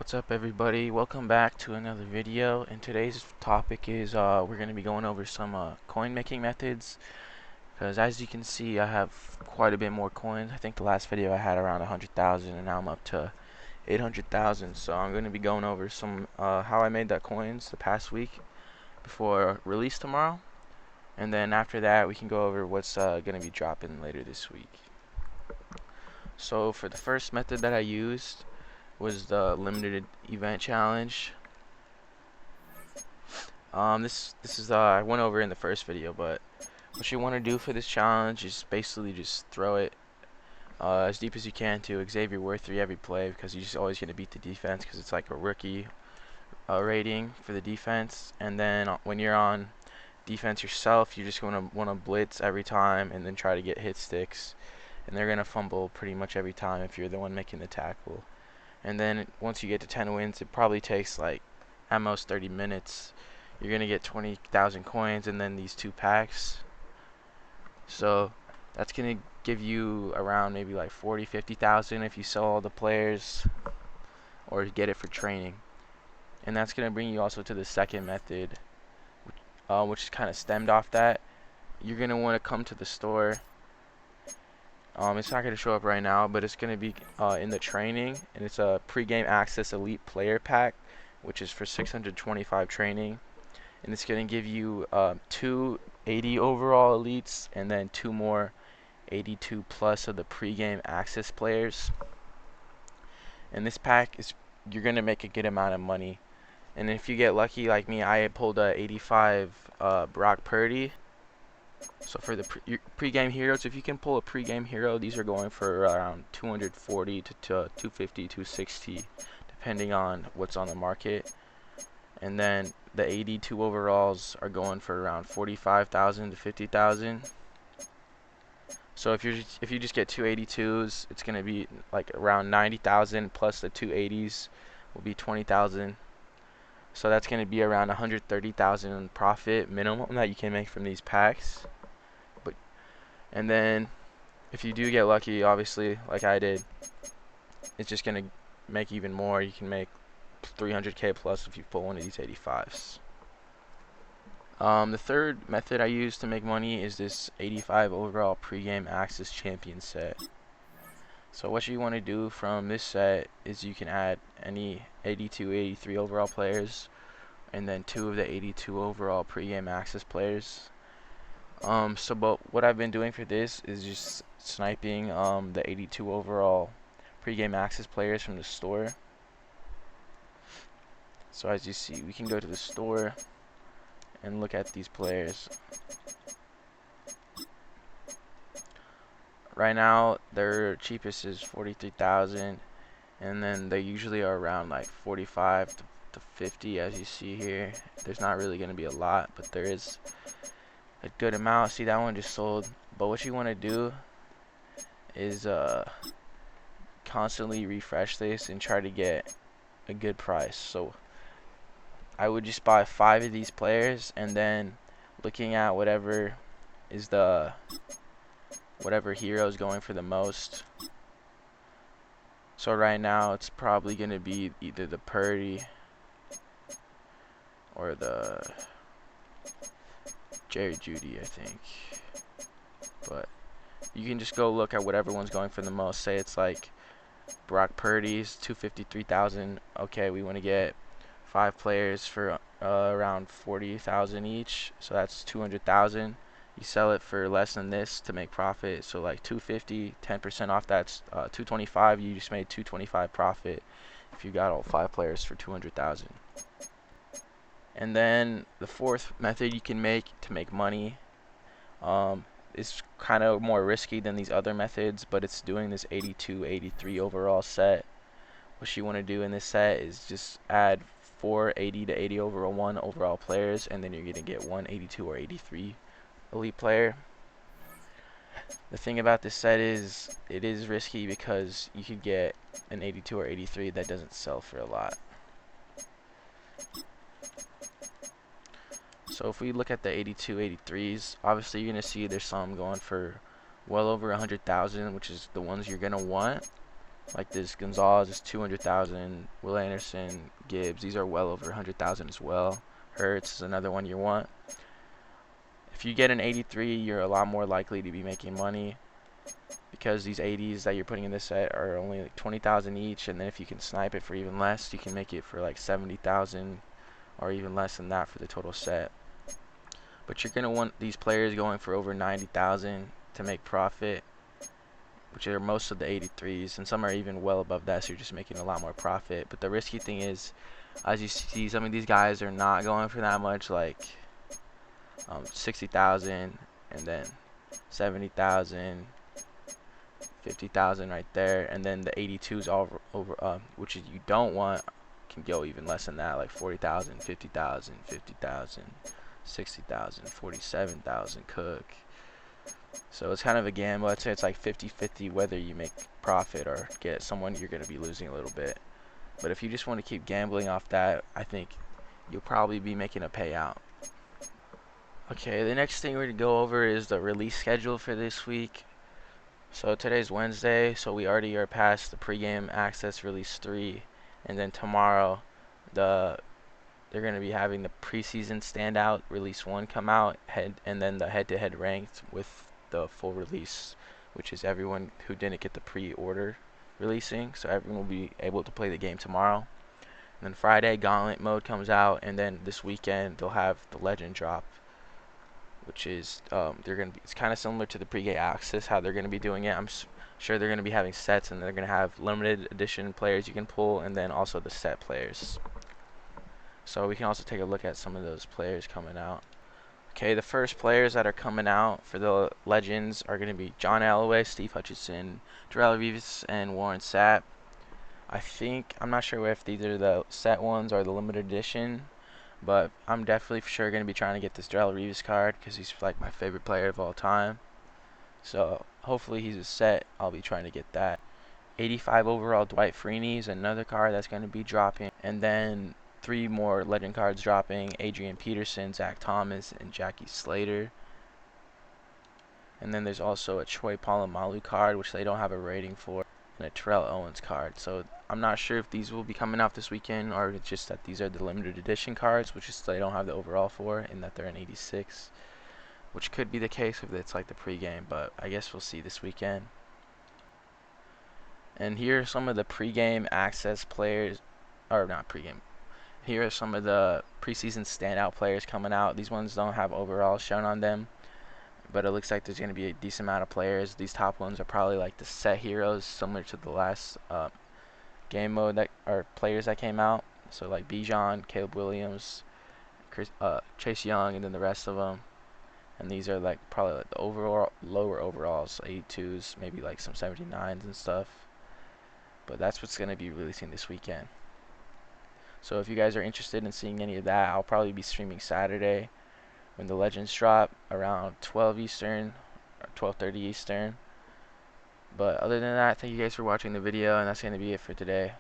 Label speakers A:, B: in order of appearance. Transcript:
A: What's up, everybody? Welcome back to another video, and today's topic is we're going to be going over some coin making methods, because as you can see I have quite a bit more coins. I think the last video I had around 100,000 and now I'm up to 800,000, so I'm going to be going over some how I made that coins the past week before release tomorrow, and then after that we can go over what's going to be dropping later this week. So for the first method that I used was the limited event challenge. This is I went over in the first video, but what you want to do for this challenge is basically just throw it as deep as you can to Xavier Worthy every play, because you're just always going to beat the defense, because it's like a rookie rating for the defense. And then when you're on defense yourself, you're just going to want to blitz every time and then try to get hit sticks, and they're going to fumble pretty much every time if you're the one making the tackle. And then once you get to 10 wins, it probably takes like at most 30 minutes. You're going to get 20,000 coins and then these 2 packs. So that's going to give you around maybe like 40-50,000 if you sell all the players or get it for training. And that's going to bring you also to the second method, which is kind of stemmed off that. You're going to want to come to the store. It's not going to show up right now, but it's going to be in the training, and it's a pre-game access elite player pack, which is for 625 training, and it's going to give you 2 80 overall elites and then 2 more 82 plus of the pre-game access players. And this pack is, you're going to make a good amount of money, and if you get lucky like me, I pulled a 85 Brock Purdy. So for the pre-game heroes, if you can pull a pre-game hero, these are going for around 240 to 250, 260, depending on what's on the market. And then the 82 overalls are going for around 45,000 to 50,000. So if you just get 282s, it's gonna be like around 90,000, plus the 280s will be 20,000. So that's going to be around 130,000 profit minimum that you can make from these packs. And then if you do get lucky, obviously like I did, it's just going to make even more. You can make 300k plus if you pull one of these 85s. The third method I use to make money is this 85 overall pregame access champion set. So what you want to do from this set is you can add any 82, 83 overall players, and then 2 of the 82 overall pregame access players. But what I've been doing for this is just sniping the 82 overall pregame access players from the store. So as you see, we can go to the store and look at these players. Right now, their cheapest is 43,000, and then they usually are around like 45 to 50, as you see here. There's not really going to be a lot, but there is a good amount. See, that one just sold. But what you want to do is constantly refresh this and try to get a good price. So I would just buy 5 of these players, and then looking at whatever hero is going for the most. So right now it's probably going to be either the Purdy or the Jerry Judy, I think. But you can just go look at whatever one's going for the most. Say it's like Brock Purdy's 253,000. Okay, we want to get 5 players for around 40,000 each, so that's 200,000. You sell it for less than this to make profit, so like 250, 10% off, that's 225. You just made 225 profit if you got all 5 players for 200,000. And then the fourth method you can make to make money is kind of more risky than these other methods, but it's doing this 82, 83 overall set. What you want to do in this set is just add 4 80 to 80 overall 1 overall players, and then you're going to get 1 82 or 83 elite player. The thing about this set is it is risky because you could get an 82 or 83 that doesn't sell for a lot. So if we look at the 82, 83s, obviously you're going to see there's some going for well over 100,000, which is the ones you're going to want. Like this Gonzalez is 200,000. Will Anderson, Gibbs, these are well over 100,000 as well. Hurts is another one you want. If you get an 83, you're a lot more likely to be making money, because these 80s that you're putting in this set are only like 20,000 each, and then if you can snipe it for even less, you can make it for like 70,000 or even less than that for the total set. But you're gonna want these players going for over 90,000 to make profit, which are most of the 83s, and some are even well above that, so you're just making a lot more profit. But the risky thing is, as you see, some of these guys are not going for that much, like 60,000 and then 70,000, 50,000 right there, and then the 82s all over, which is you don't want, can go even less than that, like 40,000, 50,000, 50,000, 60,000, 47,000 Cook. So it's kind of a gamble. I'd say it's like 50-50 whether you make profit or get someone you're going to be losing a little bit. But if you just want to keep gambling off that, I think you'll probably be making a payout. Okay, the next thing we're going to go over is the release schedule for this week. So today's Wednesday, so we already are past the pregame access release 3, and then tomorrow they're going to be having the preseason standout release 1 come out, and then the head-to-head ranked with the full release, which is everyone who didn't get the pre-order releasing, so everyone will be able to play the game tomorrow. And then Friday, Gauntlet mode comes out, and then this weekend they'll have the Legend drop, which is it's kind of similar to the pre-game access, how they're going to be doing it. I'm sure they're going to be having sets, and they're going to have limited edition players you can pull, and then also the set players. So we can also take a look at some of those players coming out. Okay, the first players that are coming out for the Legends are going to be John Alloway, Steve Hutchinson, Darrell Reeves, and Warren Sapp. I'm not sure if these are the set ones or the limited edition, but I'm definitely for sure going to be trying to get this Darrell Reeves card because he's like my favorite player of all time. So hopefully he's a set. I'll be trying to get that. 85 overall Dwight Freeney is another card that's going to be dropping. And then 3 more Legend cards dropping: Adrian Peterson, Zach Thomas, and Jackie Slater. And then there's also a Troy Polamalu card, which they don't have a rating for, and a Terrell Owens card. So I'm not sure if these will be coming out this weekend, or it's just that these are the limited edition cards, which is they don't have the overall for, and that they're an 86, which could be the case if it's like the pregame, but I guess we'll see this weekend. And here are some of the pregame access players, or not pregame. Here are some of the preseason standout players coming out. These ones don't have overalls shown on them, but it looks like there's going to be a decent amount of players. These top ones are probably like the set heroes, similar to the last game mode that are players that came out. So like Bijan, Caleb Williams, Chase Young, and then the rest of them. And these are like probably like the overall lower overalls, 82s, maybe like some 79s and stuff. But that's what's going to be releasing this weekend. So if you guys are interested in seeing any of that, I'll probably be streaming Saturday when the Legends drop around 12 Eastern or 12:30 Eastern. But other than that, thank you guys for watching the video, and that's going to be it for today.